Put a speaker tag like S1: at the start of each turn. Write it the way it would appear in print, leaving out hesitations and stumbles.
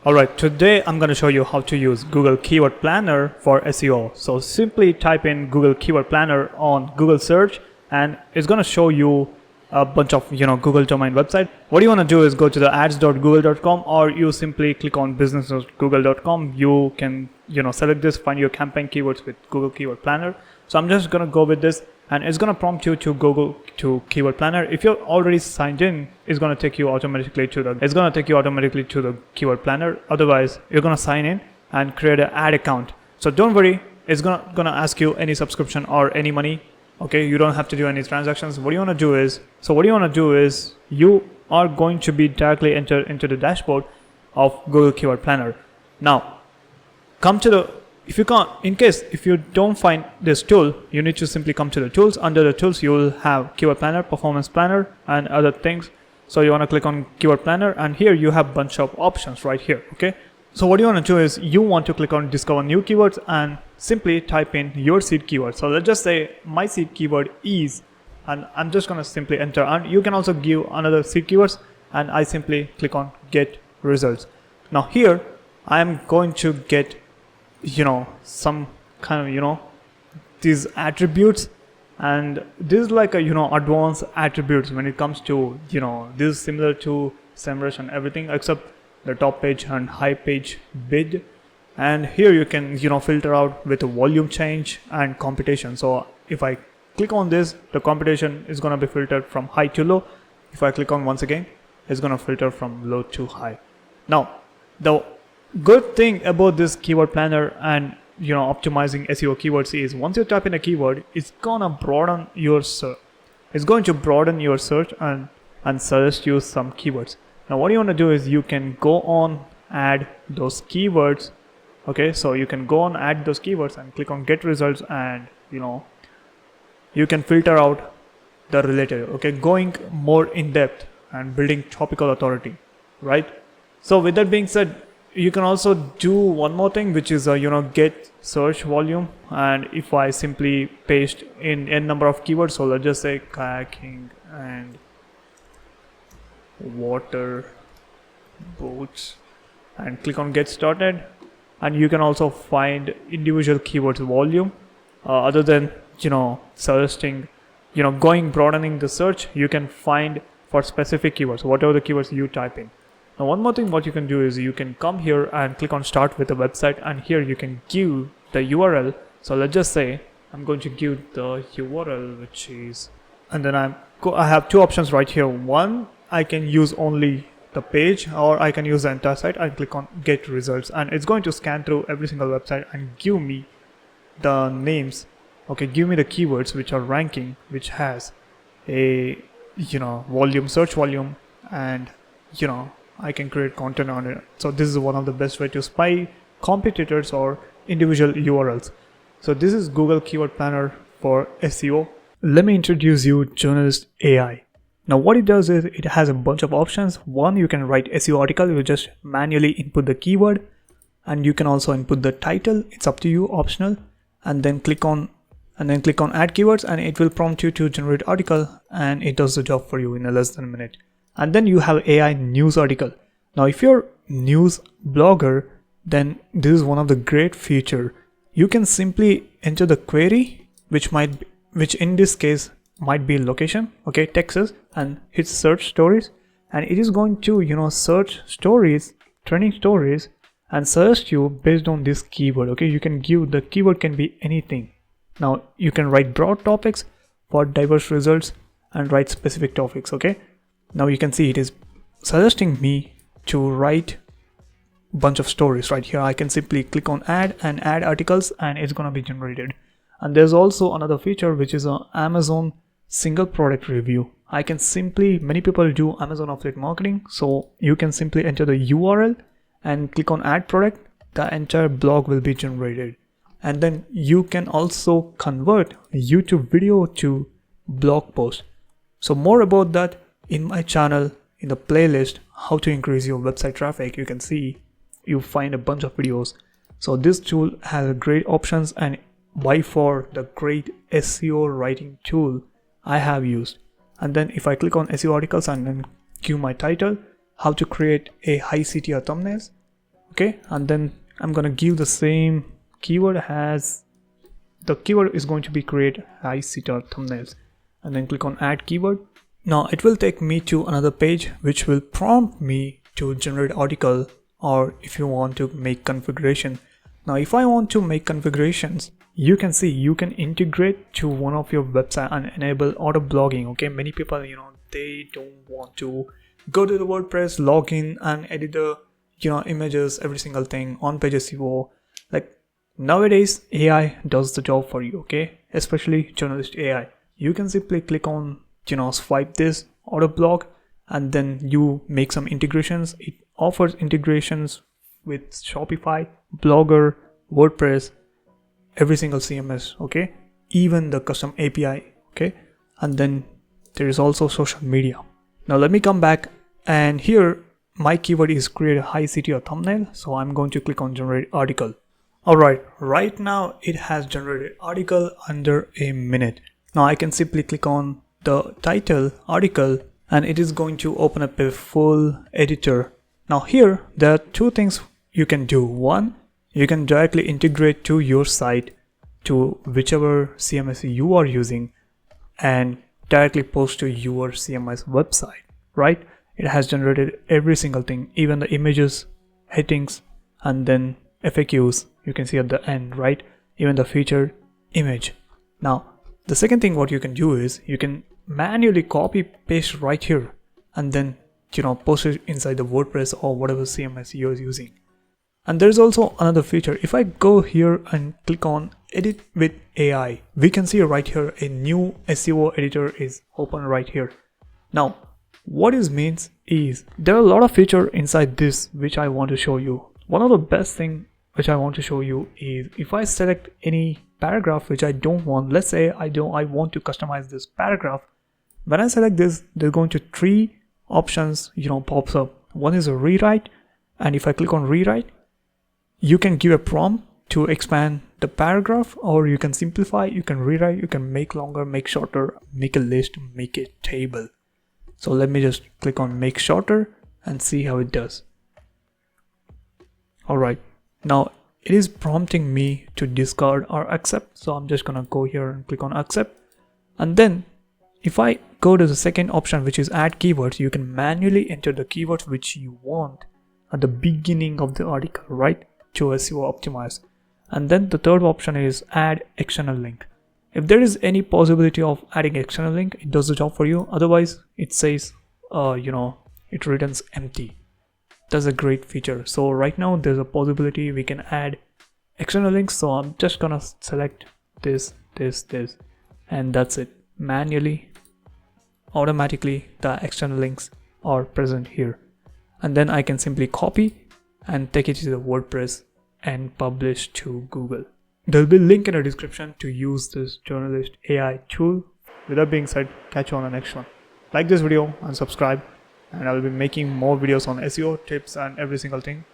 S1: Alright, today I'm going to show you how to use Google Keyword Planner for SEO. So simply type in Google Keyword Planner on Google search and it's going to show you a bunch of Google domain website. What you want to do is go to the ads.google.com or you simply click on business.google.com. You can select this, find your campaign keywords with Google Keyword Planner. So I'm just going to go with this and it's going to prompt you to go to Keyword Planner. If you're already signed in, it's going to take you automatically to the Keyword Planner. Otherwise, you're going to sign in and create an ad account. So don't worry, it's going to ask you any subscription or any money. Okay, you don't have to do any transactions. What you want to do is you are going to be directly enter into the dashboard of Google Keyword Planner. Now, if you don't find this tool, you need to simply come to the tools. Under the tools, you will have Keyword Planner, Performance Planner, and other things. So you want to click on Keyword Planner, and here you have a bunch of options right here. Okay. So what you want to do is you want to click on Discover New Keywords and simply type in your seed keyword. So let's just say my seed keyword is, and I'm just going to simply enter. And you can also give another seed keywords, and I simply click on Get Results. Now here I am going to get some kind of these attributes, and this is like a advanced attributes when it comes to this is similar to Semrush and everything except the top page and high page bid. And here you can filter out with a volume change and computation. So if I click on this, the computation is going to be filtered from high to low. If I click on once again, it's going to filter from low to high. Now the good thing about this keyword planner and optimizing SEO keywords is once you type in a keyword, it's gonna broaden your search. It's going to broaden your search and suggest you some keywords. Now what you want to do is you can go on add those keywords. Okay, so you can go on add those keywords and click on get results, and you can filter out the related. Okay, going more in depth and building topical authority, right? So with that being said, you can also do one more thing, which is get search volume. And if I simply paste in n number of keywords, so let's just say kayaking and water boats, and click on get started, and you can also find individual keywords volume other than suggesting broadening the search. You can find for specific keywords whatever the keywords you type in. Now one more thing what you can do is you can come here and click on start with a website, and here you can give the URL. So let's just say I'm going to give the URL, which is, and then I have two options right here. One, I can use only the page, or I can use the entire site. I click on get results, and it's going to scan through every single website and give me the names. Okay, give me the keywords which are ranking, which has a volume, search volume, and I can create content on it. So this is one of the best way to spy competitors or individual URLs. So this is Google Keyword Planner for SEO. Let me introduce you Journalist AI. Now what it does is it has a bunch of options. One, you can write SEO article. You just manually input the keyword, and you can also input the title. It's up to you, optional. And then click on add keywords, and it will prompt you to generate article, and it does the job for you in less than a minute. And then you have AI news article. Now if you're news blogger, then this is one of the great feature. You can simply enter the query, which in this case might be location, okay, Texas, and hit search stories, and it is going to search stories, trending stories, and suggest you based on this keyword. Okay, you can give the keyword can be anything. Now you can write broad topics for diverse results and write specific topics. Okay, now you can see it is suggesting me to write bunch of stories right here. I can simply click on add and add articles, and it's gonna be generated. And there's also another feature which is an Amazon single product review. I can simply, many people do Amazon affiliate marketing, so you can simply enter the URL and click on add product. The entire blog will be generated, and then you can also convert a YouTube video to blog post. So more about that in my channel, in the playlist how to increase your website traffic. You can see you find a bunch of videos. So this tool has great options, and by far the great SEO writing tool I have used. And then if I click on SEO articles and then give my title, how to create a high CTR thumbnails, Okay, and then I'm gonna give the same keyword as the keyword is going to be create high CTR thumbnails, and then click on add keyword. Now it will take me to another page which will prompt me to generate article, or if you want to make configuration. Now if I want to make configurations, you can see you can integrate to one of your website and enable auto blogging. Okay, many people, they don't want to go to the WordPress, log in and edit the images, every single thing on page SEO. Like nowadays AI does the job for you. Okay, especially journalist AI. You can simply click on swipe this auto blog, and then you make some integrations. It offers integrations with Shopify, Blogger, WordPress, every single CMS. Okay, even the custom API. Okay, and then there is also social media. Now let me come back, and here my keyword is create a high CTR thumbnail, so I'm going to click on generate article. Alright, right now it has generated article under a minute. Now I can simply click on the title article and it is going to open up a full editor. Now here there are two things you can do. One, you can directly integrate to your site, to whichever CMS you are using, and directly post to your CMS website, right? It has generated every single thing, even the images, headings, and then FAQs you can see at the end, right? Even the featured image. Now the second thing what you can do is you can manually copy paste right here and then post it inside the WordPress or whatever CMS you're using. And there's also another feature. If I go here and click on edit with AI, we can see right here a new SEO editor is open right here. Now what this means is there are a lot of features inside this which I want to show you. One of the best thing which I want to show you is if I select any paragraph which I don't want, let's say I want to customize this paragraph. When I select this, there's going to three options pops up. One is a rewrite, and if I click on rewrite, you can give a prompt to expand the paragraph, or you can simplify, you can rewrite, you can make longer, make shorter, make a list, make a table. So let me just click on make shorter and see how it does. Alright, now it is prompting me to discard or accept, so I'm just gonna go here and click on accept. And then if I go to the second option, which is add keywords, you can manually enter the keywords which you want at the beginning of the article, right, to SEO optimize. And then the third option is add external link. If there is any possibility of adding external link, it does the job for you. Otherwise it says it returns empty. That's a great feature. So right now there's a possibility we can add external links, so I'm just gonna select this, and that's it. Manually, automatically the external links are present here, and then I can simply copy and take it to the WordPress and publish to Google. There'll be a link in the description to use this journalist AI tool. With that being said, catch you on the next one. Like this video and subscribe, and I will be making more videos on SEO tips and every single thing.